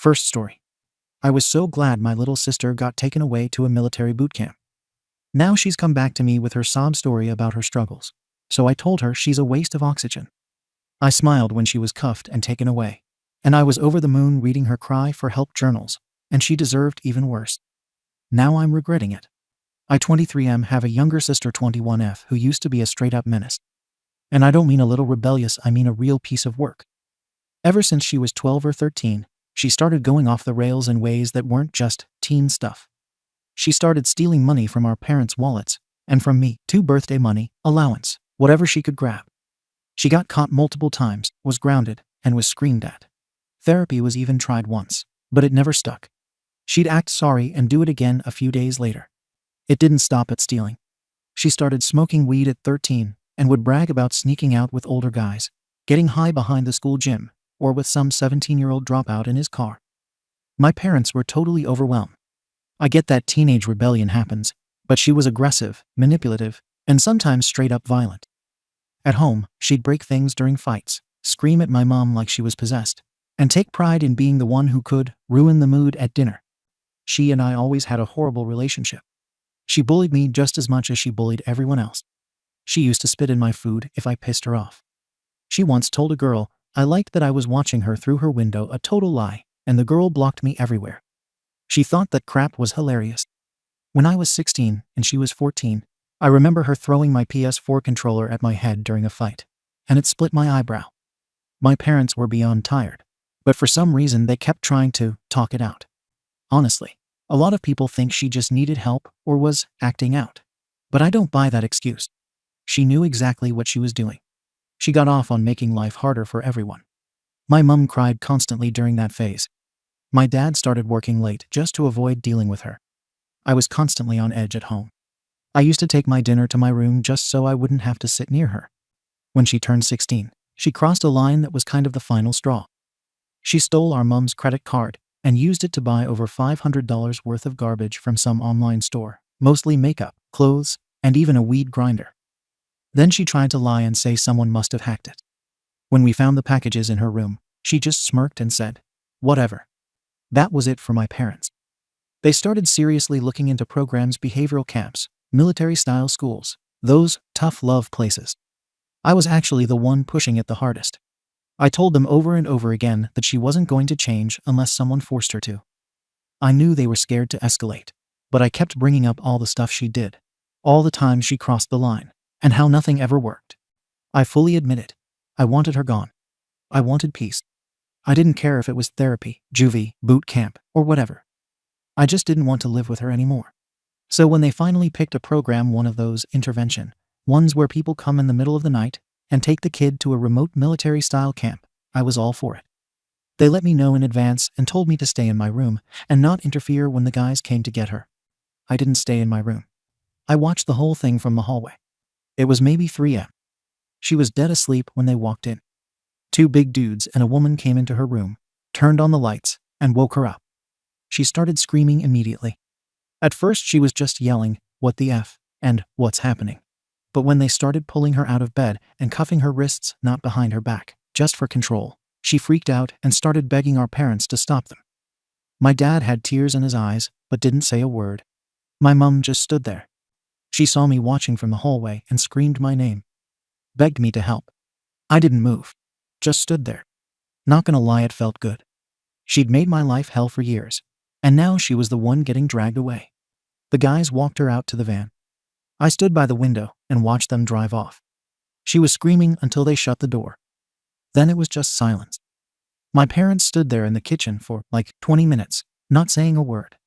First story. I was so glad my little sister got taken away to a military boot camp. Now she's come back to me with her sob story about her struggles. So I told her she's a waste of oxygen. I smiled when she was cuffed and taken away. And I was over the moon reading her cry for help journals, and she deserved even worse. Now I'm regretting it. I 23M have a younger sister 21F who used to be a straight-up menace. And I don't mean a little rebellious, I mean a real piece of work. Ever since she was 12 or 13, she started going off the rails in ways that weren't just teen stuff. She started stealing money from our parents' wallets, and from me, too, birthday money, allowance, whatever she could grab. She got caught multiple times, was grounded, and was screamed at. Therapy was even tried once, but it never stuck. She'd act sorry and do it again a few days later. It didn't stop at stealing. She started smoking weed at 13 and would brag about sneaking out with older guys, getting high behind the school gym, or with some 17-year-old dropout in his car. My parents were totally overwhelmed. I get that teenage rebellion happens, but she was aggressive, manipulative, and sometimes straight-up violent. At home, she'd break things during fights, scream at my mom like she was possessed, and take pride in being the one who could ruin the mood at dinner. She and I always had a horrible relationship. She bullied me just as much as she bullied everyone else. She used to spit in my food if I pissed her off. She once told a girl I liked that I was watching her through her window, a total lie, and the girl blocked me everywhere. She thought that crap was hilarious. When I was 16 and she was 14, I remember her throwing my PS4 controller at my head during a fight, and it split my eyebrow. My parents were beyond tired, but for some reason they kept trying to talk it out. Honestly, a lot of people think she just needed help or was acting out, but I don't buy that excuse. She knew exactly what she was doing. She got off on making life harder for everyone. My mom cried constantly during that phase. My dad started working late just to avoid dealing with her. I was constantly on edge at home. I used to take my dinner to my room just so I wouldn't have to sit near her. When she turned 16, she crossed a line that was kind of the final straw. She stole our mom's credit card and used it to buy over $500 worth of garbage from some online store, mostly makeup, clothes, and even a weed grinder. Then she tried to lie and say someone must have hacked it. When we found the packages in her room, she just smirked and said, "Whatever." That was it for my parents. They started seriously looking into programs, behavioral camps, military-style schools, those tough love places. I was actually the one pushing it the hardest. I told them over and over again that she wasn't going to change unless someone forced her to. I knew they were scared to escalate, but I kept bringing up all the stuff she did, all the times she crossed the line, and how nothing ever worked. I fully admit it. I wanted her gone. I wanted peace. I didn't care if it was therapy, juvie, boot camp, or whatever. I just didn't want to live with her anymore. So when they finally picked a program, one of those intervention ones where people come in the middle of the night and take the kid to a remote military-style camp, I was all for it. They let me know in advance and told me to stay in my room and not interfere when the guys came to get her. I didn't stay in my room. I watched the whole thing from the hallway. It was maybe 3 a.m. She was dead asleep when they walked in. 2 big dudes and a woman came into her room, turned on the lights, and woke her up. She started screaming immediately. At first she was just yelling, "What the F?" and "What's happening?" But when they started pulling her out of bed and cuffing her wrists, not behind her back, just for control, she freaked out and started begging our parents to stop them. My dad had tears in his eyes, but didn't say a word. My mom just stood there. She saw me watching from the hallway and screamed my name. Begged me to help. I didn't move. Just stood there. Not gonna lie, it felt good. She'd made my life hell for years, and now she was the one getting dragged away. The guys walked her out to the van. I stood by the window and watched them drive off. She was screaming until they shut the door. Then it was just silence. My parents stood there in the kitchen for like 20 minutes, not saying a word.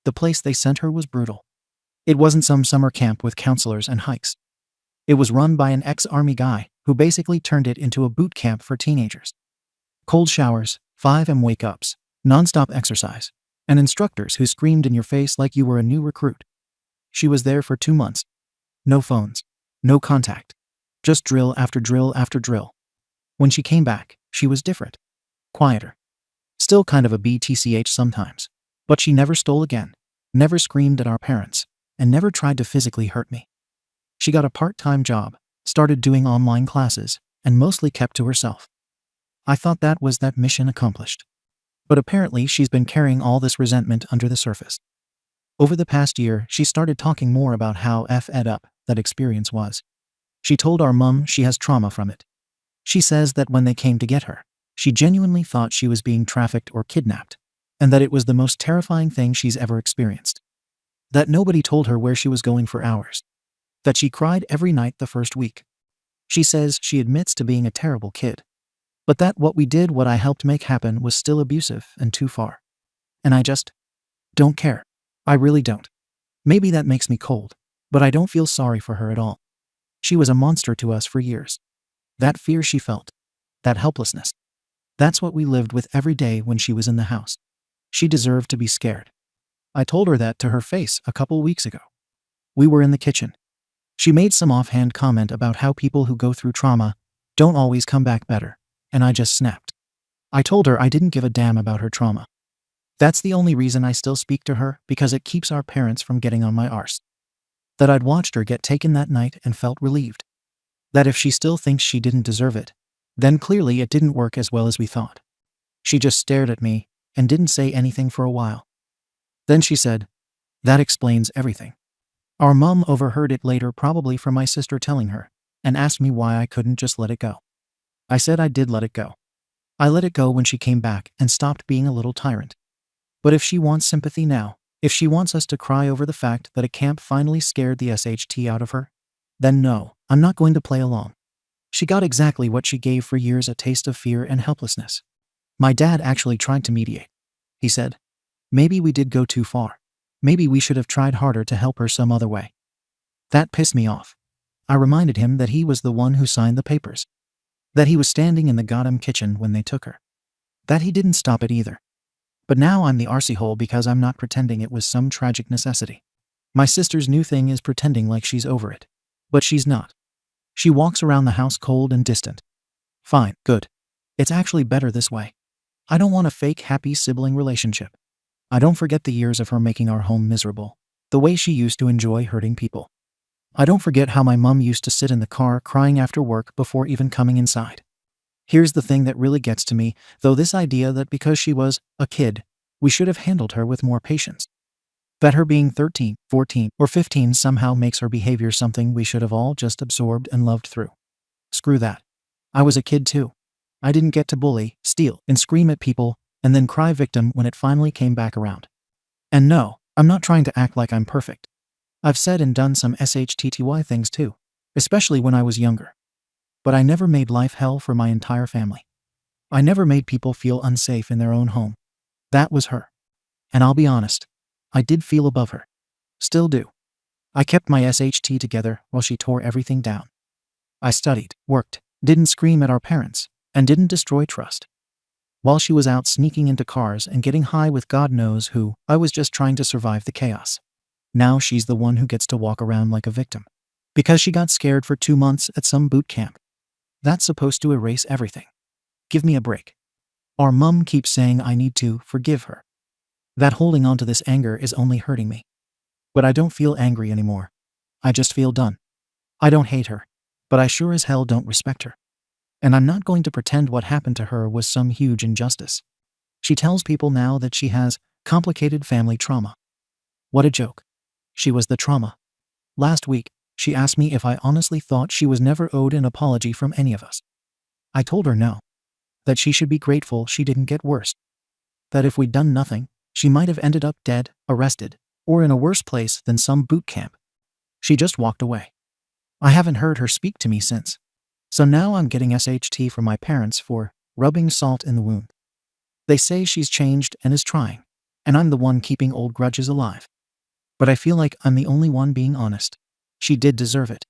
The place they sent her was brutal. It wasn't some summer camp with counselors and hikes. It was run by an ex-army guy who basically turned it into a boot camp for teenagers. Cold showers, 5 a.m. wake-ups, non-stop exercise, and instructors who screamed in your face like you were a new recruit. She was there for 2 months. No phones, no contact, just drill after drill after drill. When she came back, she was different. Quieter. Still kind of a BTCH sometimes, but she never stole again, never screamed at our parents, and never tried to physically hurt me. She got a part-time job, started doing online classes, and mostly kept to herself. I thought that was that mission accomplished. But apparently she's been carrying all this resentment under the surface. Over the past year, she started talking more about how effed up that experience was. She told our mum she has trauma from it. She says that when they came to get her, she genuinely thought she was being trafficked or kidnapped, and that it was the most terrifying thing she's ever experienced. That nobody told her where she was going for hours. That she cried every night the first week. She says she admits to being a terrible kid, but that what I helped make happen was still abusive and too far. And I just don't care. I really don't. Maybe that makes me cold, but I don't feel sorry for her at all. She was a monster to us for years. That fear she felt, that helplessness, that's what we lived with every day when she was in the house. She deserved to be scared. I told her that to her face a couple weeks ago. We were in the kitchen. She made some offhand comment about how people who go through trauma don't always come back better, and I just snapped. I told her I didn't give a damn about her trauma. That's the only reason I still speak to her, because it keeps our parents from getting on my arse. That I'd watched her get taken that night and felt relieved. That if she still thinks she didn't deserve it, then clearly it didn't work as well as we thought. She just stared at me and didn't say anything for a while. Then she said, "That explains everything." Our mum overheard it later, probably from my sister telling her, and asked me why I couldn't just let it go. I said I did let it go. I let it go when she came back and stopped being a little tyrant. But if she wants sympathy now, if she wants us to cry over the fact that a camp finally scared the SHT out of her, then no, I'm not going to play along. She got exactly what she gave for years, a taste of fear and helplessness. My dad actually tried to mediate. He said, maybe we did go too far. Maybe we should have tried harder to help her some other way. That pissed me off. I reminded him that he was the one who signed the papers. That he was standing in the goddamn kitchen when they took her. That he didn't stop it either. But now I'm the arsehole because I'm not pretending it was some tragic necessity. My sister's new thing is pretending like she's over it. But she's not. She walks around the house cold and distant. Fine, good. It's actually better this way. I don't want a fake happy sibling relationship. I don't forget the years of her making our home miserable. The way she used to enjoy hurting people. I don't forget how my mum used to sit in the car crying after work before even coming inside. Here's the thing that really gets to me, though, this idea that because she was a kid, we should have handled her with more patience. That her being 13, 14, or 15 somehow makes her behavior something we should have all just absorbed and loved through. Screw that. I was a kid too. I didn't get to bully, steal, and scream at people, and then cry victim when it finally came back around. And no, I'm not trying to act like I'm perfect. I've said and done some SHTTY things too, especially when I was younger. But I never made life hell for my entire family. I never made people feel unsafe in their own home. That was her. And I'll be honest, I did feel above her. Still do. I kept my SHT together while she tore everything down. I studied, worked, didn't scream at our parents, and didn't destroy trust. While she was out sneaking into cars and getting high with God knows who, I was just trying to survive the chaos. Now she's the one who gets to walk around like a victim. Because she got scared for 2 months at some boot camp. That's supposed to erase everything. Give me a break. Our mum keeps saying I need to forgive her. That holding on to this anger is only hurting me. But I don't feel angry anymore. I just feel done. I don't hate her, but I sure as hell don't respect her. And I'm not going to pretend what happened to her was some huge injustice. She tells people now that she has complicated family trauma. What a joke. She was the trauma. Last week, she asked me if I honestly thought she was never owed an apology from any of us. I told her no. That she should be grateful she didn't get worse. That if we'd done nothing, she might have ended up dead, arrested, or in a worse place than some boot camp. She just walked away. I haven't heard her speak to me since. So now I'm getting SHT from my parents for rubbing salt in the wound. They say she's changed and is trying, and I'm the one keeping old grudges alive. But I feel like I'm the only one being honest. She did deserve it.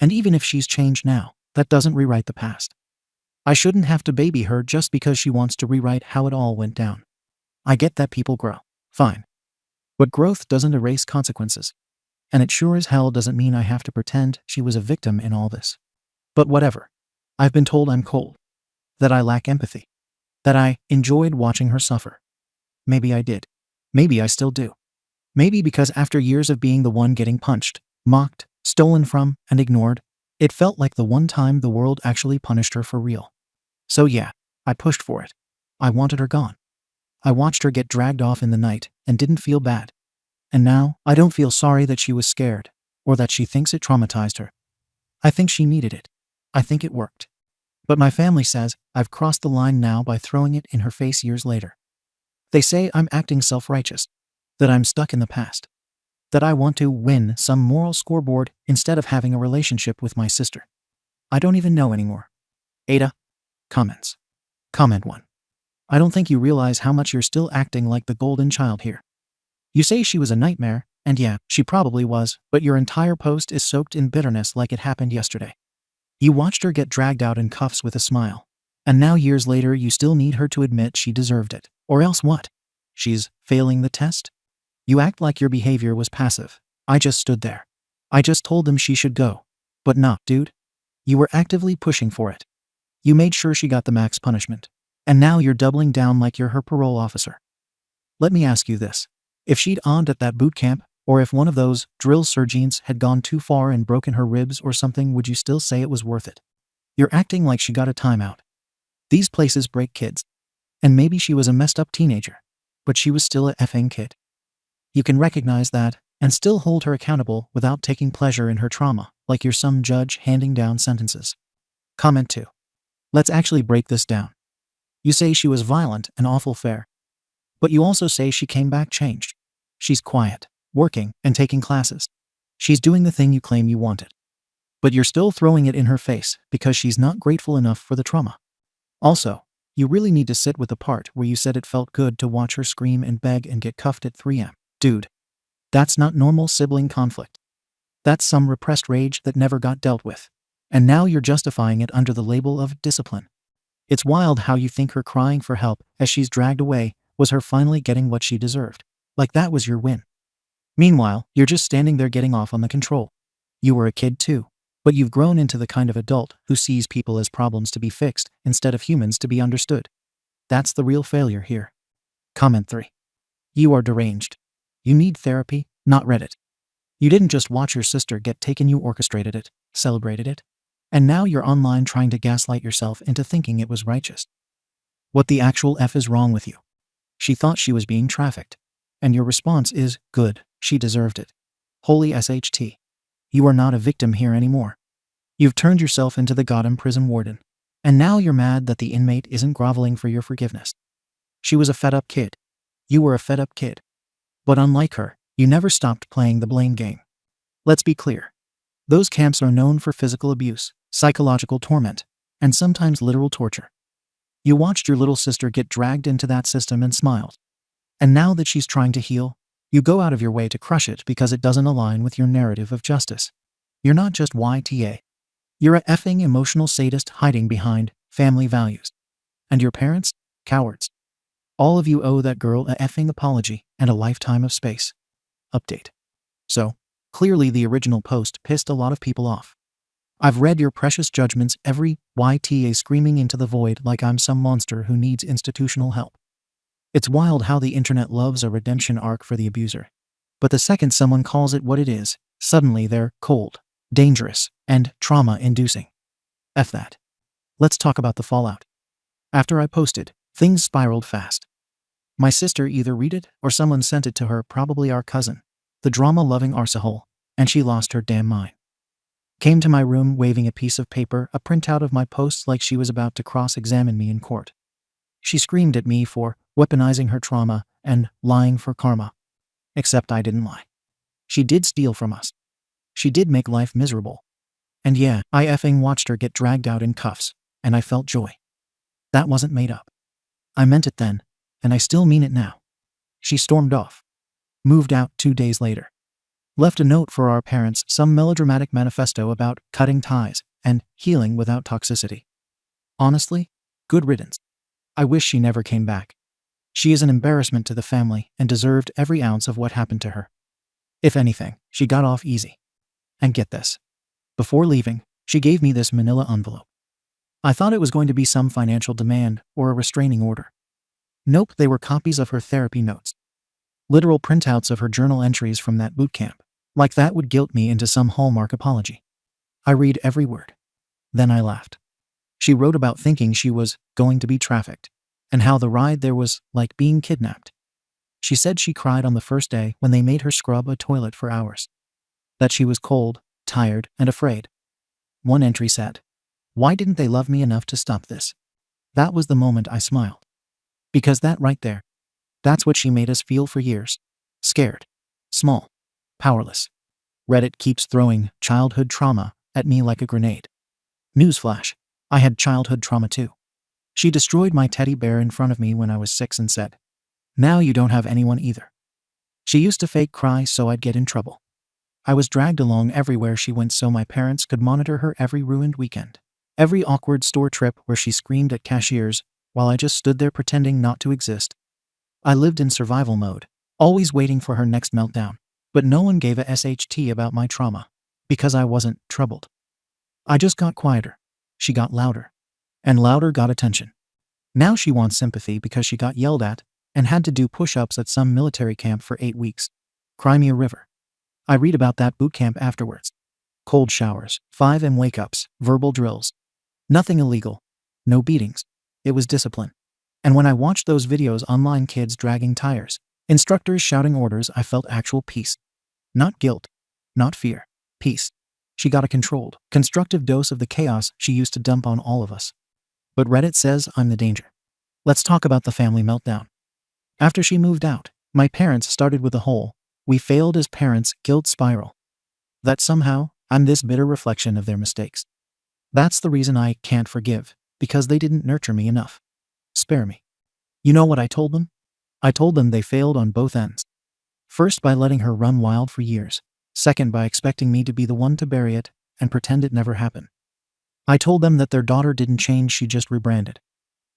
And even if she's changed now, that doesn't rewrite the past. I shouldn't have to baby her just because she wants to rewrite how it all went down. I get that people grow. Fine. But growth doesn't erase consequences. And it sure as hell doesn't mean I have to pretend she was a victim in all this. But whatever. I've been told I'm cold. That I lack empathy. That I enjoyed watching her suffer. Maybe I did. Maybe I still do. Maybe because after years of being the one getting punched, mocked, stolen from, and ignored, it felt like the one time the world actually punished her for real. So yeah, I pushed for it. I wanted her gone. I watched her get dragged off in the night and didn't feel bad. And now, I don't feel sorry that she was scared, or that she thinks it traumatized her. I think she needed it. I think it worked. But my family says I've crossed the line now by throwing it in her face years later. They say I'm acting self-righteous, that I'm stuck in the past, that I want to win some moral scoreboard instead of having a relationship with my sister. I don't even know anymore. Ada. Comments. Comment 1. I don't think you realize how much you're still acting like the golden child here. You say she was a nightmare, and yeah, she probably was, but your entire post is soaked in bitterness like it happened yesterday. You watched her get dragged out in cuffs with a smile. And now years later you still need her to admit she deserved it. Or else what? She's failing the test? You act like your behavior was passive. I just stood there. I just told them she should go. But nah, dude. You were actively pushing for it. You made sure she got the max punishment. And now you're doubling down like you're her parole officer. Let me ask you this. If she'd oned at that boot camp, or if one of those drill sergeants had gone too far and broken her ribs or something, would you still say it was worth it? You're acting like she got a timeout. These places break kids. And maybe she was a messed up teenager, but she was still a effing kid. You can recognize that and still hold her accountable without taking pleasure in her trauma, like you're some judge handing down sentences. Comment 2. Let's actually break this down. You say she was violent and awful fair. But you also say she came back changed. She's quiet, working, and taking classes. She's doing the thing you claim you wanted. But you're still throwing it in her face because she's not grateful enough for the trauma. Also, you really need to sit with the part where you said it felt good to watch her scream and beg and get cuffed at 3 a.m. Dude, that's not normal sibling conflict. That's some repressed rage that never got dealt with. And now you're justifying it under the label of discipline. It's wild how you think her crying for help as she's dragged away was her finally getting what she deserved. Like that was your win. Meanwhile, you're just standing there getting off on the control. You were a kid too, but you've grown into the kind of adult who sees people as problems to be fixed instead of humans to be understood. That's the real failure here. Comment 3. You are deranged. You need therapy, not Reddit. You didn't just watch your sister get taken, you orchestrated it, celebrated it. And now you're online trying to gaslight yourself into thinking it was righteous. What the actual F is wrong with you? She thought she was being trafficked. And your response is, good, she deserved it. Holy SHT. You are not a victim here anymore. You've turned yourself into the Gotham prison warden. And now you're mad that the inmate isn't groveling for your forgiveness. She was a fed-up kid. You were a fed-up kid. But unlike her, you never stopped playing the blame game. Let's be clear. Those camps are known for physical abuse, psychological torment, and sometimes literal torture. You watched your little sister get dragged into that system and smiled. And now that she's trying to heal, you go out of your way to crush it because it doesn't align with your narrative of justice. You're not just YTA. You're a effing emotional sadist hiding behind family values. And your parents? Cowards. All of you owe that girl a effing apology and a lifetime of space. Update. So, clearly the original post pissed a lot of people off. I've read your precious judgments, every YTA screaming into the void like I'm some monster who needs institutional help. It's wild how the internet loves a redemption arc for the abuser. But the second someone calls it what it is, suddenly they're cold, dangerous, and trauma-inducing. F that. Let's talk about the fallout. After I posted, things spiraled fast. My sister either read it or someone sent it to her, probably our cousin, the drama-loving arsehole, and she lost her damn mind. Came to my room waving a piece of paper, a printout of my posts like she was about to cross-examine me in court. She screamed at me for weaponizing her trauma and lying for karma. Except I didn't lie. She did steal from us. She did make life miserable. And yeah, I effing watched her get dragged out in cuffs, and I felt joy. That wasn't made up. I meant it then, and I still mean it now. She stormed off. Moved out 2 days later. Left a note for our parents, some melodramatic manifesto about cutting ties and healing without toxicity. Honestly, good riddance. I wish she never came back. She is an embarrassment to the family and deserved every ounce of what happened to her. If anything, she got off easy. And get this. Before leaving, she gave me this manila envelope. I thought it was going to be some financial demand or a restraining order. Nope, they were copies of her therapy notes. Literal printouts of her journal entries from that boot camp. Like that would guilt me into some Hallmark apology. I read every word. Then I laughed. She wrote about thinking she was going to be trafficked. and how the ride there was like being kidnapped. She said she cried on the first day when they made her scrub a toilet for hours. That she was cold, tired, and afraid. One entry said, "Why didn't they love me enough to stop this?" That was the moment I smiled. Because that right there, that's what she made us feel for years. Scared. Small. Powerless. Reddit keeps throwing childhood trauma at me like a grenade. Newsflash. I had childhood trauma too. She destroyed my teddy bear in front of me when I was 6 and said, "Now you don't have anyone either." She used to fake cry so I'd get in trouble. I was dragged along everywhere she went so my parents could monitor her every ruined weekend. Every awkward store trip where she screamed at cashiers while I just stood there pretending not to exist. I lived in survival mode, always waiting for her next meltdown. But no one gave a SHT about my trauma, because I wasn't troubled. I just got quieter. She got louder. And louder got attention. Now she wants sympathy because she got yelled at and had to do push-ups at some military camp for 8 weeks. Crimea River. I read about that boot camp afterwards. Cold showers, 5 a.m. wake-ups, verbal drills. Nothing illegal. No beatings. It was discipline. And when I watched those videos online, kids dragging tires, instructors shouting orders, I felt actual peace. Not guilt. Not fear. Peace. She got a controlled, constructive dose of the chaos she used to dump on all of us. But Reddit says I'm the danger. Let's talk about the family meltdown. After she moved out, my parents started with a whole "we failed as parents" guilt spiral. That somehow I'm this bitter reflection of their mistakes. That's the reason I can't forgive, because they didn't nurture me enough. Spare me. You know what I told them? I told them they failed on both ends. First, by letting her run wild for years. Second, by expecting me to be the one to bury it and pretend it never happened. I told them that their daughter didn't change, she just rebranded.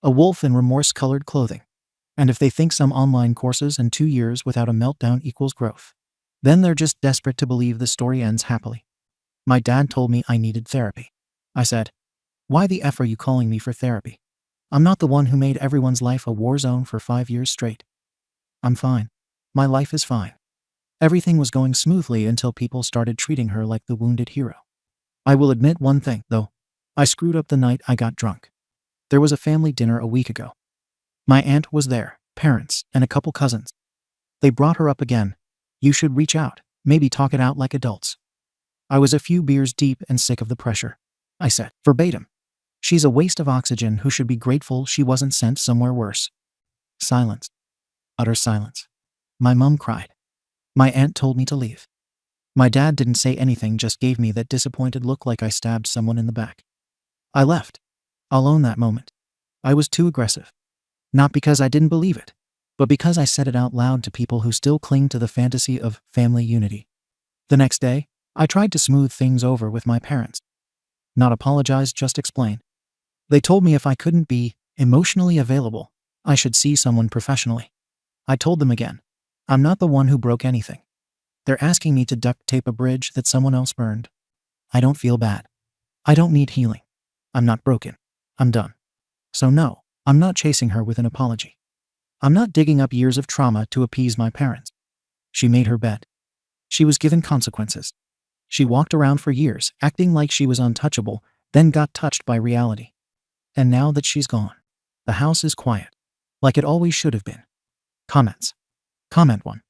A wolf in remorse-colored clothing. And if they think some online courses and 2 years without a meltdown equals growth, then they're just desperate to believe the story ends happily. My dad told me I needed therapy. I said, "Why the F are you calling me for therapy? I'm not the one who made everyone's life a war zone for 5 years straight. I'm fine. My life is fine." Everything was going smoothly until people started treating her like the wounded hero. I will admit one thing, though. I screwed up the night I got drunk. There was a family dinner a week ago. My aunt was there, parents, and a couple cousins. They brought her up again. "You should reach out, maybe talk it out like adults." I was a few beers deep and sick of the pressure. I said, verbatim, "She's a waste of oxygen who should be grateful she wasn't sent somewhere worse." Silence. Utter silence. My mom cried. My aunt told me to leave. My dad didn't say anything, just gave me that disappointed look like I stabbed someone in the back. I left. I'll own that moment. I was too aggressive. Not because I didn't believe it, but because I said it out loud to people who still cling to the fantasy of family unity. The next day, I tried to smooth things over with my parents. Not apologize, just explain. They told me if I couldn't be emotionally available, I should see someone professionally. I told them again, I'm not the one who broke anything. They're asking me to duct tape a bridge that someone else burned. I don't feel bad. I don't need healing. I'm not broken. I'm done. So no, I'm not chasing her with an apology. I'm not digging up years of trauma to appease my parents. She made her bed. She was given consequences. She walked around for years, acting like she was untouchable, then got touched by reality. And now that she's gone, the house is quiet, like it always should have been. Comments. Comment 1.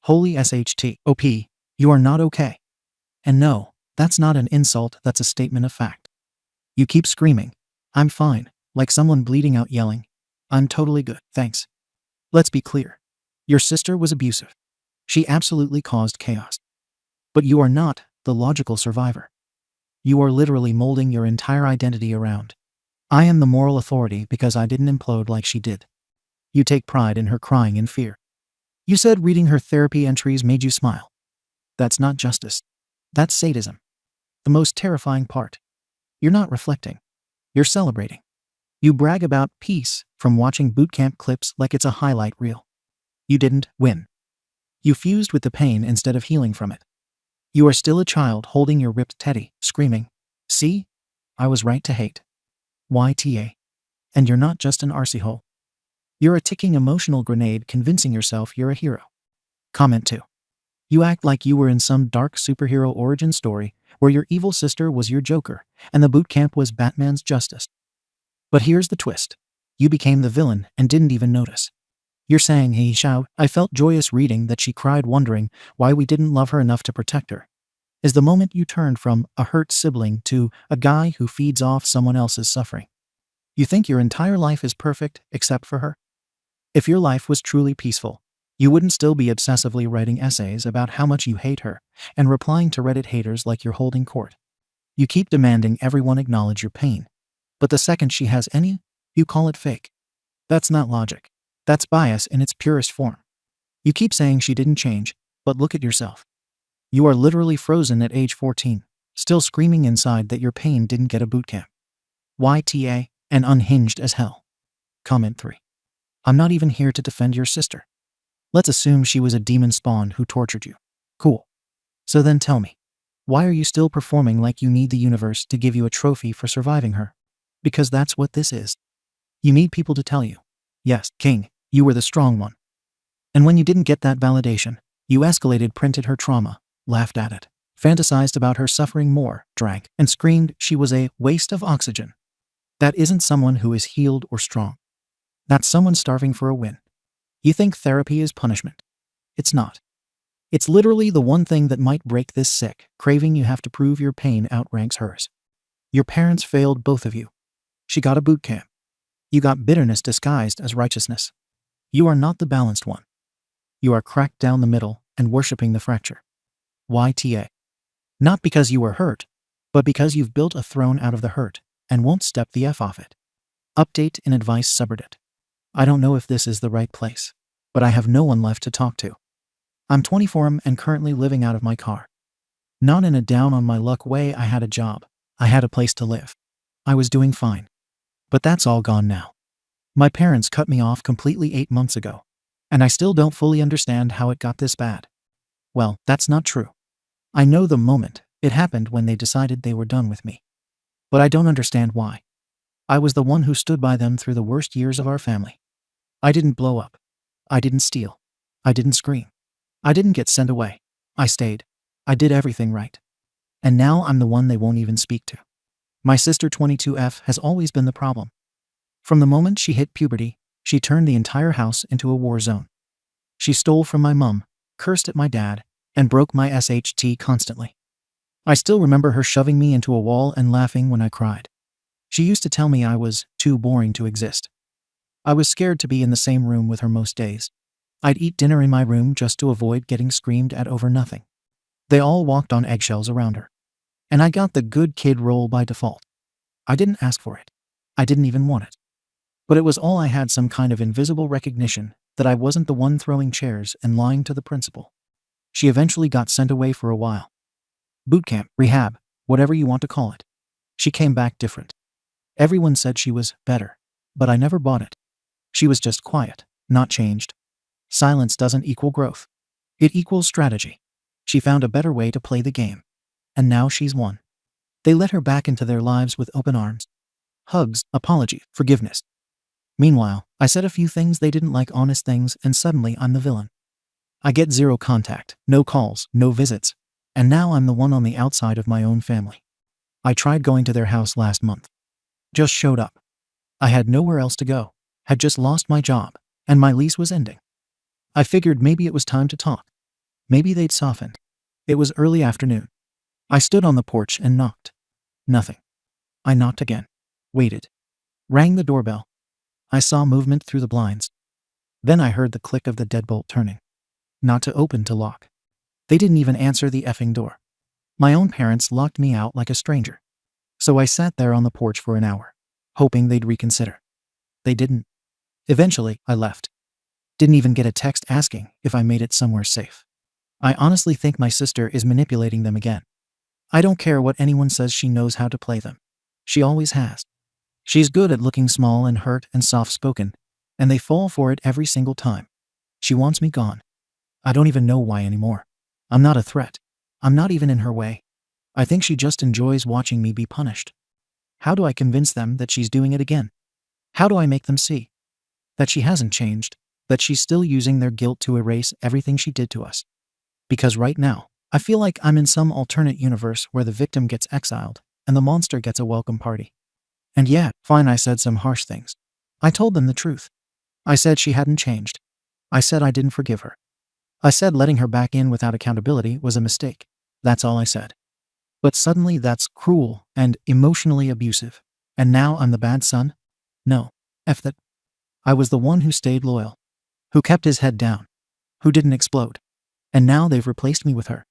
Holy SHT. OP, you are not okay. And no, that's not an insult, that's a statement of fact. You keep screaming, I'm fine, like someone bleeding out yelling, I'm totally good, thanks. Let's be clear. Your sister was abusive. She absolutely caused chaos. But you are not the logical survivor. You are literally molding your entire identity around. I am the moral authority because I didn't implode like she did. You take pride in her crying in fear. You said reading her therapy entries made you smile. That's not justice. That's sadism. The most terrifying part. You're not reflecting. You're celebrating. You brag about peace from watching bootcamp clips like it's a highlight reel. You didn't win. You fused with the pain instead of healing from it. You are still a child holding your ripped teddy, screaming, see? I was right to hate. YTA. And you're not just an RC hole. You're a ticking emotional grenade convincing yourself you're a hero. Comment 2. You act like you were in some dark superhero origin story where your evil sister was your Joker and the bootcamp was Batman's justice. But here's the twist. You became the villain and didn't even notice. You're saying, hey, Xiao, I felt joyous reading that she cried wondering why we didn't love her enough to protect her. Is the moment you turned from a hurt sibling to a guy who feeds off someone else's suffering. You think your entire life is perfect except for her? If your life was truly peaceful, you wouldn't still be obsessively writing essays about how much you hate her and replying to Reddit haters like you're holding court. You keep demanding everyone acknowledge your pain. But the second she has any, you call it fake. That's not logic. That's bias in its purest form. You keep saying she didn't change, but look at yourself. You are literally frozen at age 14, still screaming inside that your pain didn't get a bootcamp. YTA, and unhinged as hell. Comment 3. I'm not even here to defend your sister. Let's assume she was a demon spawn who tortured you. Cool. So then tell me, why are you still performing like you need the universe to give you a trophy for surviving her? Because that's what this is. You need people to tell you, yes, King, you were the strong one. And when you didn't get that validation, you escalated, printed her trauma, laughed at it, fantasized about her suffering more, drank, and screamed she was a waste of oxygen. That isn't someone who is healed or strong. That's someone starving for a win. You think therapy is punishment. It's not. It's literally the one thing that might break this sick craving you have to prove your pain outranks hers. Your parents failed both of you. She got a boot camp. You got bitterness disguised as righteousness. You are not the balanced one. You are cracked down the middle and worshipping the fracture. YTA. Not because you were hurt, but because you've built a throne out of the hurt and won't step the F off it. Update in advice subreddit. I don't know if this is the right place, but I have no one left to talk to. I'm 24 and currently living out of my car. Not in a down on my luck way. I had a job. I had a place to live. I was doing fine. But that's all gone now. My parents cut me off completely 8 months ago, and I still don't fully understand how it got this bad. Well, that's not true. I know the moment. It happened when they decided they were done with me. But I don't understand why. I was the one who stood by them through the worst years of our family. I didn't blow up. I didn't steal. I didn't scream. I didn't get sent away. I stayed. I did everything right. And now I'm the one they won't even speak to. My sister 22F has always been the problem. From the moment she hit puberty, she turned the entire house into a war zone. She stole from my mom, cursed at my dad, and broke my SHT constantly. I still remember her shoving me into a wall and laughing when I cried. She used to tell me I was too boring to exist. I was scared to be in the same room with her most days. I'd eat dinner in my room just to avoid getting screamed at over nothing. They all walked on eggshells around her. And I got the good kid role by default. I didn't ask for it. I didn't even want it. But it was all I had, some kind of invisible recognition that I wasn't the one throwing chairs and lying to the principal. She eventually got sent away for a while. Bootcamp, rehab, whatever you want to call it. She came back different. Everyone said she was better, but I never bought it. She was just quiet, not changed. Silence doesn't equal growth. It equals strategy. She found a better way to play the game. And now she's won. They let her back into their lives with open arms. Hugs, apology, forgiveness. Meanwhile, I said a few things they didn't like, honest things, and suddenly I'm the villain. I get zero contact, no calls, no visits. And now I'm the one on the outside of my own family. I tried going to their house last month. Just showed up. I had nowhere else to go, had just lost my job, and my lease was ending. I figured maybe it was time to talk. Maybe they'd softened. It was early afternoon. I stood on the porch and knocked. Nothing. I knocked again. Waited. Rang the doorbell. I saw movement through the blinds. Then I heard the click of the deadbolt turning. Not to open, to lock. They didn't even answer the effing door. My own parents locked me out like a stranger. So I sat there on the porch for an hour, hoping they'd reconsider. They didn't. Eventually, I left. Didn't even get a text asking if I made it somewhere safe. I honestly think my sister is manipulating them again. I don't care what anyone says, she knows how to play them. She always has. She's good at looking small and hurt and soft-spoken, and they fall for it every single time. She wants me gone. I don't even know why anymore. I'm not a threat. I'm not even in her way. I think she just enjoys watching me be punished. How do I convince them that she's doing it again? How do I make them see that she hasn't changed, that she's still using their guilt to erase everything she did to us? Because right now, I feel like I'm in some alternate universe where the victim gets exiled and the monster gets a welcome party. And yeah, fine, I said some harsh things. I told them the truth. I said she hadn't changed. I said I didn't forgive her. I said letting her back in without accountability was a mistake. That's all I said. But suddenly that's cruel and emotionally abusive. And now I'm the bad son? No. F that. I was the one who stayed loyal, who kept his head down, who didn't explode. And now they've replaced me with her.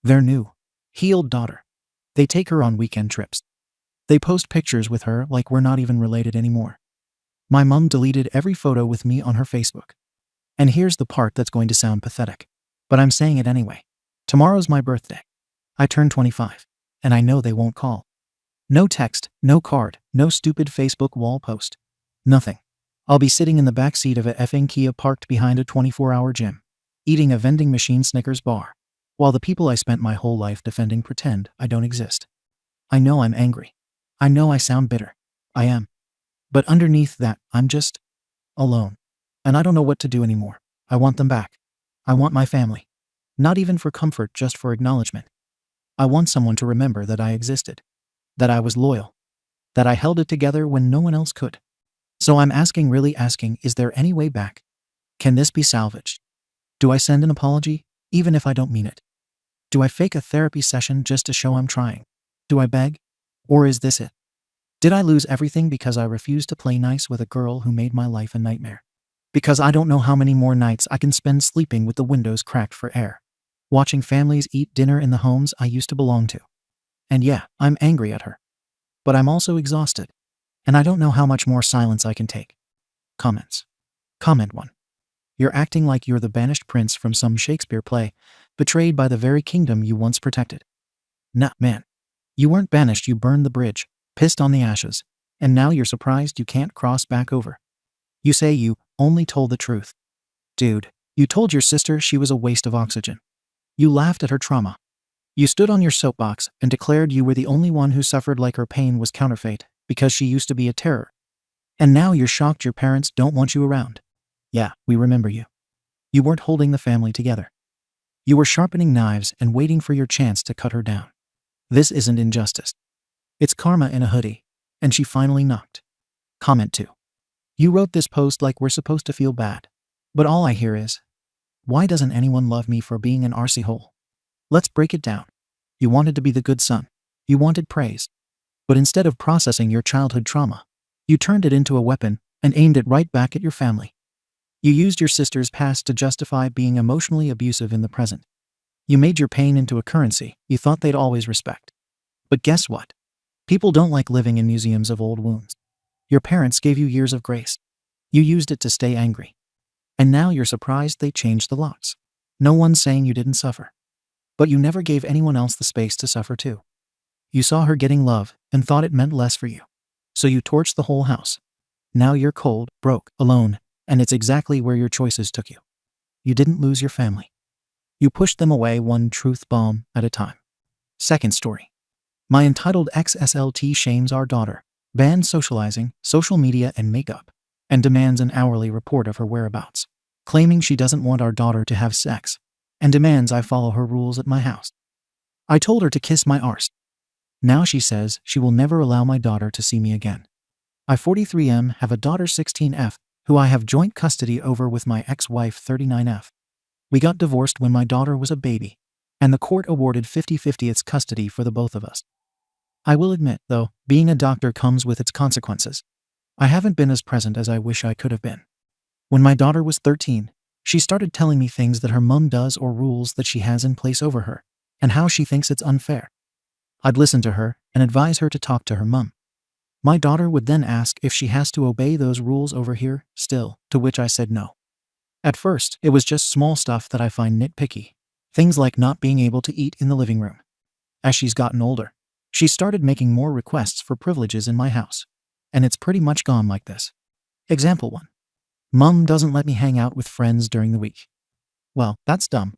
Their new, healed daughter. They take her on weekend trips. They post pictures with her like we're not even related anymore. My mom deleted every photo with me on her Facebook. And here's the part that's going to sound pathetic. But I'm saying it anyway. Tomorrow's my birthday. I turn 25. And I know they won't call. No text, no card, no stupid Facebook wall post. Nothing. I'll be sitting in the back seat of a effing Kia parked behind a 24-hour gym, eating a vending machine Snickers bar, while the people I spent my whole life defending pretend I don't exist. I know I'm angry. I know I sound bitter. I am. But underneath that, I'm just alone. And I don't know what to do anymore. I want them back. I want my family. Not even for comfort, just for acknowledgement. I want someone to remember that I existed, that I was loyal, that I held it together when no one else could. So I'm asking, really asking, is there any way back? Can this be salvaged? Do I send an apology, even if I don't mean it? Do I fake a therapy session just to show I'm trying? Do I beg? Or is this it? Did I lose everything because I refused to play nice with a girl who made my life a nightmare? Because I don't know how many more nights I can spend sleeping with the windows cracked for air, watching families eat dinner in the homes I used to belong to. And yeah, I'm angry at her. But I'm also exhausted. And I don't know how much more silence I can take. Comments. Comment 1. You're acting like you're the banished prince from some Shakespeare play, betrayed by the very kingdom you once protected. Nah, man. You weren't banished, you burned the bridge, pissed on the ashes, and now you're surprised you can't cross back over. You say you only told the truth. Dude, you told your sister she was a waste of oxygen. You laughed at her trauma. You stood on your soapbox and declared you were the only one who suffered like her pain was counterfeit because she used to be a terror. And now you're shocked your parents don't want you around. Yeah, we remember you. You weren't holding the family together. You were sharpening knives and waiting for your chance to cut her down. This isn't injustice. It's karma in a hoodie. And she finally knocked. Comment 2. You wrote this post like we're supposed to feel bad. But all I hear is, why doesn't anyone love me for being an arsey hole? Let's break it down. You wanted to be the good son. You wanted praise. But instead of processing your childhood trauma, you turned it into a weapon and aimed it right back at your family. You used your sister's past to justify being emotionally abusive in the present. You made your pain into a currency you thought they'd always respect. But guess what? People don't like living in museums of old wounds. Your parents gave you years of grace. You used it to stay angry. And now you're surprised they changed the locks. No one's saying you didn't suffer. But you never gave anyone else the space to suffer too. You saw her getting love and thought it meant less for you. So you torched the whole house. Now you're cold, broke, alone, and it's exactly where your choices took you. You didn't lose your family. You pushed them away one truth bomb at a time. Second story. My entitled ex-SLT shames our daughter, bans socializing, social media, and makeup, and demands an hourly report of her whereabouts, claiming she doesn't want our daughter to have sex, and demands I follow her rules at my house. I told her to kiss my arse. Now she says she will never allow my daughter to see me again. I 43M have a daughter 16F, who I have joint custody over with my ex-wife 39F. We got divorced when my daughter was a baby, and the court awarded 50-50 its custody for the both of us. I will admit, though, being a doctor comes with its consequences. I haven't been as present as I wish I could have been. When my daughter was 13, she started telling me things that her mom does or rules that she has in place over her, and how she thinks it's unfair. I'd listen to her and advise her to talk to her mom. My daughter would then ask if she has to obey those rules over here still, to which I said no. At first, it was just small stuff that I find nitpicky, things like not being able to eat in the living room. As she's gotten older, she started making more requests for privileges in my house, and it's pretty much gone like this. Example 1. Mom doesn't let me hang out with friends during the week. Well, that's dumb.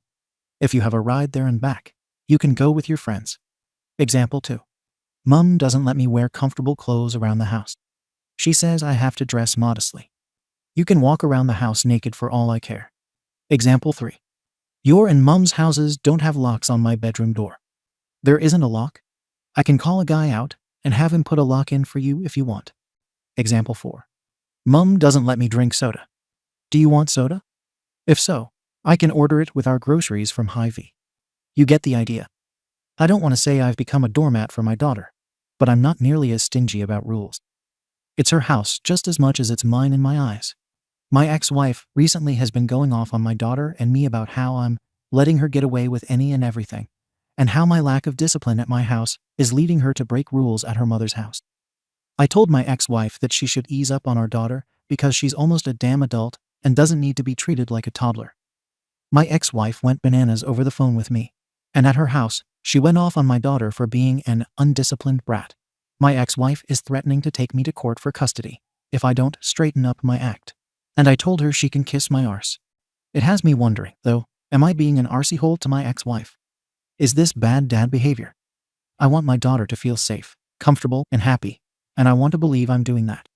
If you have a ride there and back, you can go with your friends. Example 2. Mom doesn't let me wear comfortable clothes around the house. She says I have to dress modestly. You can walk around the house naked for all I care. Example 3. Your and Mom's houses don't have locks on my bedroom door. There isn't a lock? I can call a guy out and have him put a lock in for you if you want. Example 4. Mum doesn't let me drink soda. Do you want soda? If so, I can order it with our groceries from Hy-Vee. You get the idea. I don't want to say I've become a doormat for my daughter, but I'm not nearly as stingy about rules. It's her house just as much as it's mine in my eyes. My ex-wife recently has been going off on my daughter and me about how I'm letting her get away with any and everything, and how my lack of discipline at my house is leading her to break rules at her mother's house. I told my ex-wife that she should ease up on our daughter because she's almost a damn adult and doesn't need to be treated like a toddler. My ex-wife went bananas over the phone with me, and at her house, she went off on my daughter for being an undisciplined brat. My ex-wife is threatening to take me to court for custody if I don't straighten up my act. And I told her she can kiss my arse. It has me wondering, though, am I being an arsey hole to my ex-wife? Is this bad dad behavior? I want my daughter to feel safe, comfortable, and happy, and I want to believe I'm doing that.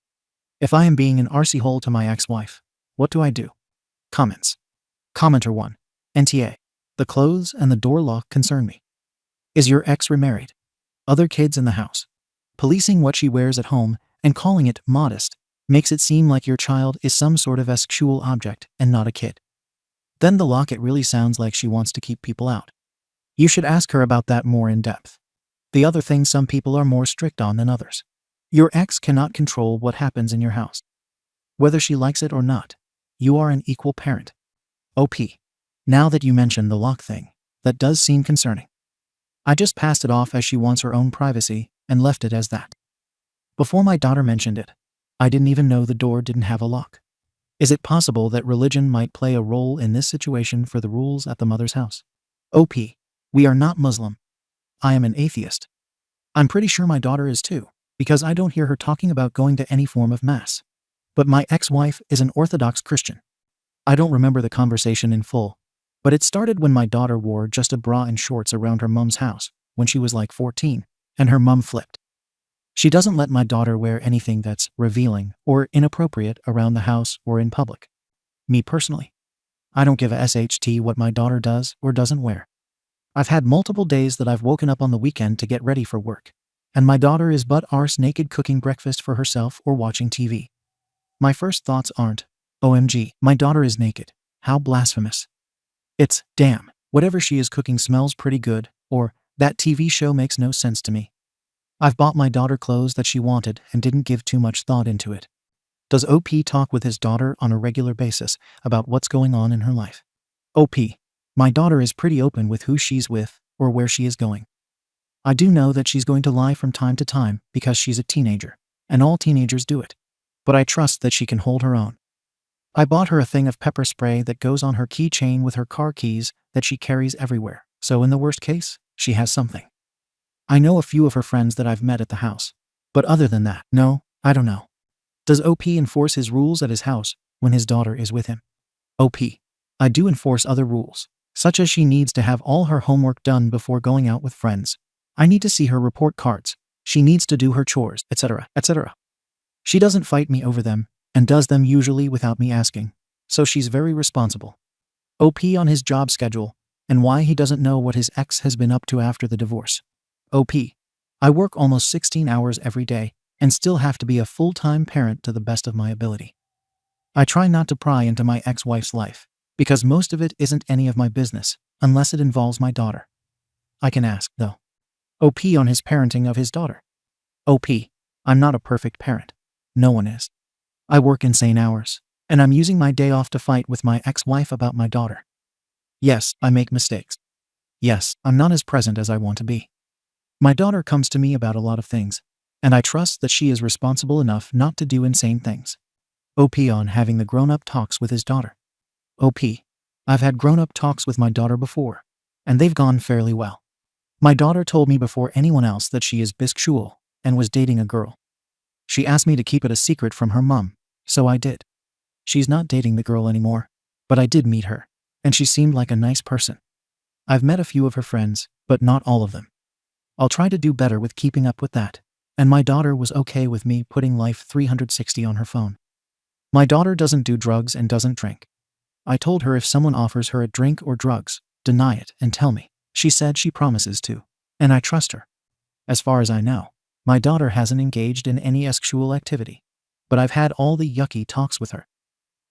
If I am being an arsey hole to my ex-wife, what do I do? Comments. Commenter 1. NTA. The clothes and the door lock concern me. Is your ex remarried? Other kids in the house. Policing what she wears at home and calling it modest makes it seem like your child is some sort of sexual object and not a kid. Then the locket really sounds like she wants to keep people out. You should ask her about that more in depth. The other thing some people are more strict on than others. Your ex cannot control what happens in your house. Whether she likes it or not, you are an equal parent. OP. Now that you mention the lock thing, that does seem concerning. I just passed it off as she wants her own privacy and left it as that. Before my daughter mentioned it, I didn't even know the door didn't have a lock. Is it possible that religion might play a role in this situation for the rules at the mother's house? OP. We are not Muslim. I am an atheist. I'm pretty sure my daughter is too, because I don't hear her talking about going to any form of mass. But my ex-wife is an Orthodox Christian. I don't remember the conversation in full, but it started when my daughter wore just a bra and shorts around her mom's house when she was like 14, and her mom flipped. She doesn't let my daughter wear anything that's revealing or inappropriate around the house or in public. Me personally, I don't give a SHT what my daughter does or doesn't wear. I've had multiple days that I've woken up on the weekend to get ready for work, and my daughter is butt-arse naked cooking breakfast for herself or watching TV. My first thoughts aren't, OMG, my daughter is naked, how blasphemous. It's, damn, whatever she is cooking smells pretty good, or, that TV show makes no sense to me. I've bought my daughter clothes that she wanted and didn't give too much thought into it. Does OP talk with his daughter on a regular basis about what's going on in her life? OP. My daughter is pretty open with who she's with or where she is going. I do know that she's going to lie from time to time because she's a teenager, and all teenagers do it. But I trust that she can hold her own. I bought her a thing of pepper spray that goes on her keychain with her car keys that she carries everywhere, so in the worst case, she has something. I know a few of her friends that I've met at the house, but other than that, no, I don't know. Does OP enforce his rules at his house when his daughter is with him? OP. I do enforce other rules, such as she needs to have all her homework done before going out with friends. I need to see her report cards. She needs to do her chores, etc., etc. She doesn't fight me over them, and does them usually without me asking, so she's very responsible. OP on his job schedule, and why he doesn't know what his ex has been up to after the divorce. OP. I work almost 16 hours every day, and still have to be a full-time parent to the best of my ability. I try not to pry into my ex-wife's life, because most of it isn't any of my business, unless it involves my daughter. I can ask, though. OP on his parenting of his daughter. OP. I'm not a perfect parent. No one is. I work insane hours, and I'm using my day off to fight with my ex-wife about my daughter. Yes, I make mistakes. Yes, I'm not as present as I want to be. My daughter comes to me about a lot of things, and I trust that she is responsible enough not to do insane things. OP on having the grown-up talks with his daughter. OP. I've had grown-up talks with my daughter before, and they've gone fairly well. My daughter told me before anyone else that she is bisexual and was dating a girl. She asked me to keep it a secret from her mom, so I did. She's not dating the girl anymore, but I did meet her, and she seemed like a nice person. I've met a few of her friends, but not all of them. I'll try to do better with keeping up with that, and my daughter was okay with me putting Life 360 on her phone. My daughter doesn't do drugs and doesn't drink. I told her if someone offers her a drink or drugs, deny it and tell me. She said she promises to, and I trust her. As far as I know, my daughter hasn't engaged in any sexual activity. but I've had all the yucky talks with her.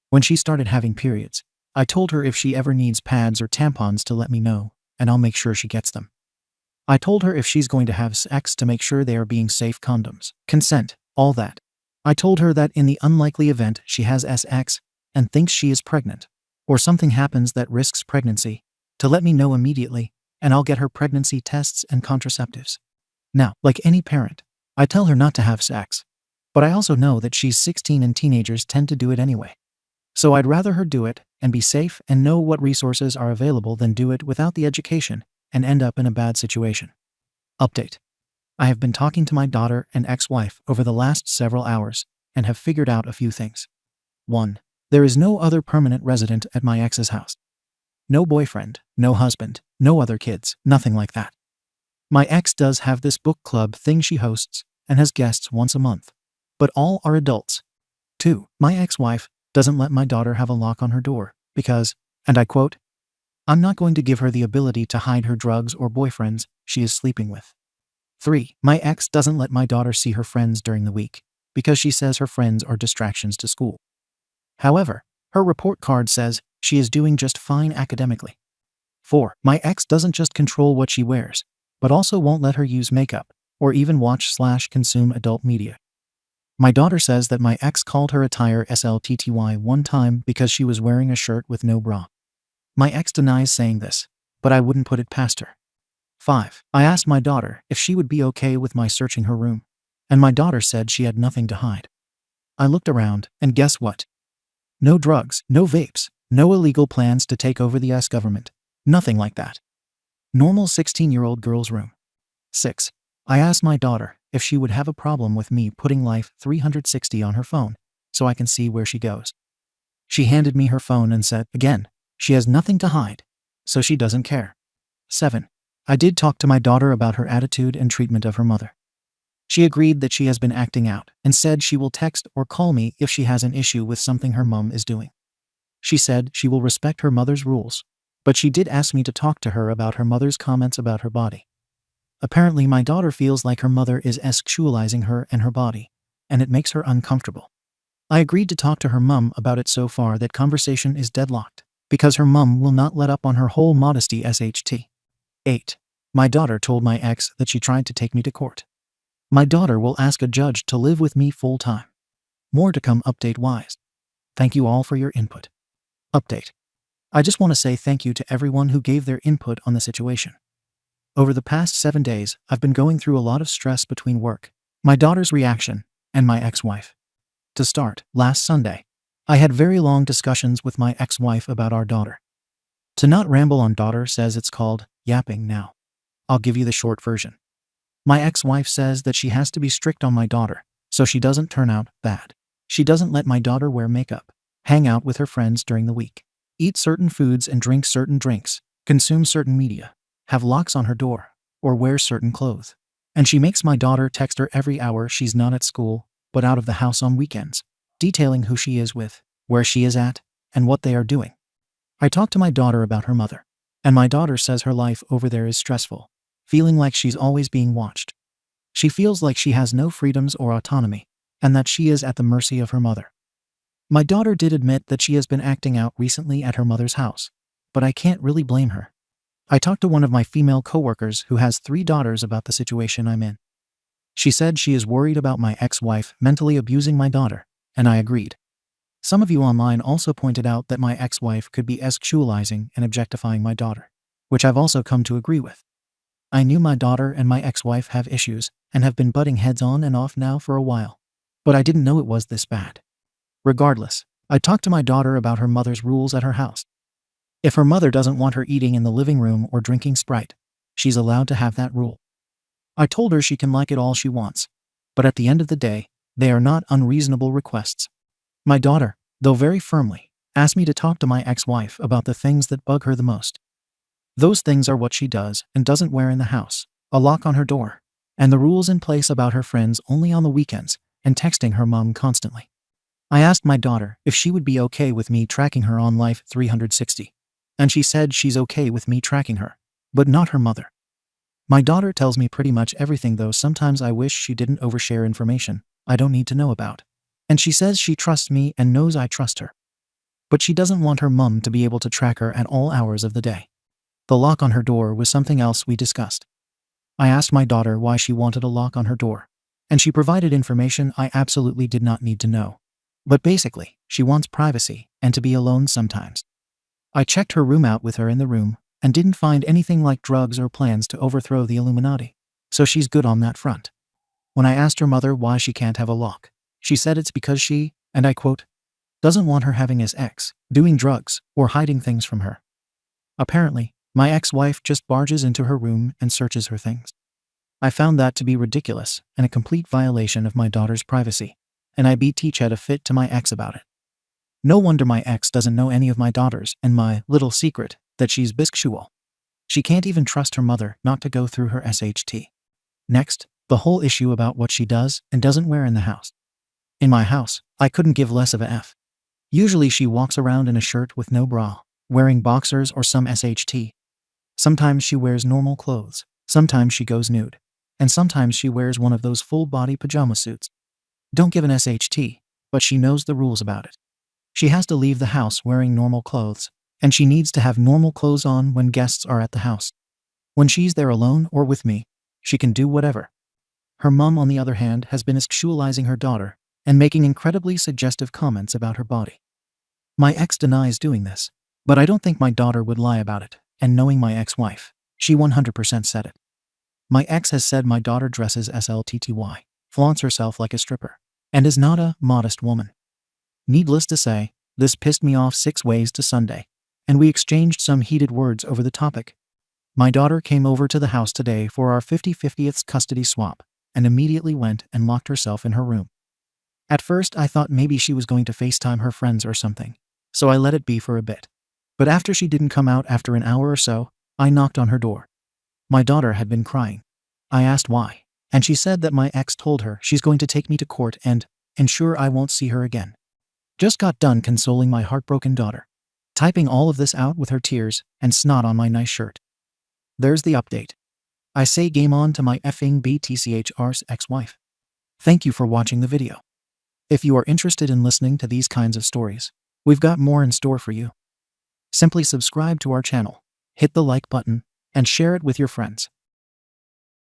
When she started having periods, I told her if she ever needs pads or tampons to let me know, and I'll make sure she gets them. I told her if she's going to have sex to make sure they are being safe condoms, consent, all that. I told her that in the unlikely event she has sex and thinks she is pregnant, or something happens that risks pregnancy, to let me know immediately, and I'll get her pregnancy tests and contraceptives. Now, like any parent, I tell her not to have sex, but I also know that she's 16 and teenagers tend to do it anyway. So I'd rather her do it and be safe and know what resources are available than do it without the education and end up in a bad situation. Update. I have been talking to my daughter and ex-wife over the last several hours and have figured out a few things. 1. There is no other permanent resident at my ex's house. No boyfriend, no husband, no other kids, nothing like that. My ex does have this book club thing she hosts and has guests once a month, but all are adults. 2. My ex-wife doesn't let my daughter have a lock on her door because, and I quote, "I'm not going to give her the ability to hide her drugs or boyfriends she is sleeping with." 3. My ex doesn't let my daughter see her friends during the week because she says her friends are distractions to school. However, her report card says she is doing just fine academically. 4. My ex doesn't just control what she wears, but also won't let her use makeup or even watch/consume adult media. My daughter says that my ex called her attire sltty one time because she was wearing a shirt with no bra. My ex denies saying this, but I wouldn't put it past her. 5. I asked my daughter if she would be okay with my searching her room, and my daughter said she had nothing to hide. I looked around, and guess what? No drugs, no vapes, no illegal plans to take over the US government. Nothing like that. Normal 16-year-old girl's room. 6. I asked my daughter if she would have a problem with me putting Life 360 on her phone so I can see where she goes. She handed me her phone and said, again, she has nothing to hide, so she doesn't care. 7. I did talk to my daughter about her attitude and treatment of her mother. She agreed that she has been acting out and said she will text or call me if she has an issue with something her mom is doing. She said she will respect her mother's rules, but she did ask me to talk to her about her mother's comments about her body. Apparently, my daughter feels like her mother is sexualizing her and her body, and it makes her uncomfortable. I agreed to talk to her mum about it. So far that conversation is deadlocked, because her mum will not let up on her whole modesty sht. 8. My daughter told my ex that she tried to take me to court. My daughter will ask a judge to live with me full time. More to come update-wise. Thank you all for your input. Update. I just want to say thank you to everyone who gave their input on the situation. Over the past 7 days, I've been going through a lot of stress between work, my daughter's reaction, and my ex-wife. To start, last Sunday, I had very long discussions with my ex-wife about our daughter. To not ramble on, daughter says it's called yapping now. I'll give you the short version. My ex-wife says that she has to be strict on my daughter so she doesn't turn out bad. She doesn't let my daughter wear makeup, hang out with her friends during the week, eat certain foods and drink certain drinks, consume certain media, have locks on her door, or wear certain clothes. And she makes my daughter text her every hour she's not at school, but out of the house on weekends, detailing who she is with, where she is at, and what they are doing. I talked to my daughter about her mother, and my daughter says her life over there is stressful, feeling like she's always being watched. She feels like she has no freedoms or autonomy, and that she is at the mercy of her mother. My daughter did admit that she has been acting out recently at her mother's house, but I can't really blame her. I talked to one of my female coworkers who has 3 daughters about the situation I'm in. She said she is worried about my ex-wife mentally abusing my daughter, and I agreed. Some of you online also pointed out that my ex-wife could be sexualizing and objectifying my daughter, which I've also come to agree with. I knew my daughter and my ex-wife have issues and have been butting heads on and off now for a while, but I didn't know it was this bad. Regardless, I talked to my daughter about her mother's rules at her house. If her mother doesn't want her eating in the living room or drinking Sprite, she's allowed to have that rule. I told her she can like it all she wants, but at the end of the day, they are not unreasonable requests. My daughter, though very firmly, asked me to talk to my ex-wife about the things that bug her the most. Those things are what she does and doesn't wear in the house, a lock on her door, and the rules in place about her friends only on the weekends, and texting her mom constantly. I asked my daughter if she would be okay with me tracking her on Life 360, and she said she's okay with me tracking her, but not her mother. My daughter tells me pretty much everything, though sometimes I wish she didn't overshare information I don't need to know about. And she says she trusts me and knows I trust her. But she doesn't want her mum to be able to track her at all hours of the day. The lock on her door was something else we discussed. I asked my daughter why she wanted a lock on her door, and she provided information I absolutely did not need to know. But basically, she wants privacy and to be alone sometimes. I checked her room out with her in the room and didn't find anything like drugs or plans to overthrow the Illuminati. So she's good on that front. When I asked her mother why she can't have a lock, she said it's because she, and I quote, doesn't want her having his ex, doing drugs, or hiding things from her. Apparently, my ex-wife just barges into her room and searches her things. I found that to be ridiculous and a complete violation of my daughter's privacy, and I beat Teachhead a fit to my ex about it. No wonder my ex doesn't know any of my daughters and my little secret that she's bisexual. She can't even trust her mother not to go through her SHT. Next, the whole issue about what she does and doesn't wear in the house. In my house, I couldn't give less of a F. Usually she walks around in a shirt with no bra, wearing boxers or some SHT. Sometimes she wears normal clothes, sometimes she goes nude, and sometimes she wears one of those full-body pajama suits. Don't give an SHT, but she knows the rules about it. She has to leave the house wearing normal clothes, and she needs to have normal clothes on when guests are at the house. When she's there alone or with me, she can do whatever. Her mum, on the other hand, has been sexualizing her daughter and making incredibly suggestive comments about her body. My ex denies doing this, but I don't think my daughter would lie about it, and knowing my ex-wife, she 100% said it. My ex has said my daughter dresses sltty, flaunts herself like a stripper, and is not a modest woman. Needless to say, this pissed me off 6 ways to Sunday, and we exchanged some heated words over the topic. My daughter came over to the house today for our 50/50th custody swap, and immediately went and locked herself in her room. At first I thought maybe she was going to FaceTime her friends or something, so I let it be for a bit. But after she didn't come out after an hour or so, I knocked on her door. My daughter had been crying. I asked why, and she said that my ex told her she's going to take me to court and ensure I won't see her again. Just got done consoling my heartbroken daughter, typing all of this out with her tears and snot on my nice shirt. There's the update. I say game on to my effing BTCHR's ex-wife. Thank you for watching the video. If you are interested in listening to these kinds of stories, we've got more in store for you. Simply subscribe to our channel, hit the like button, and share it with your friends.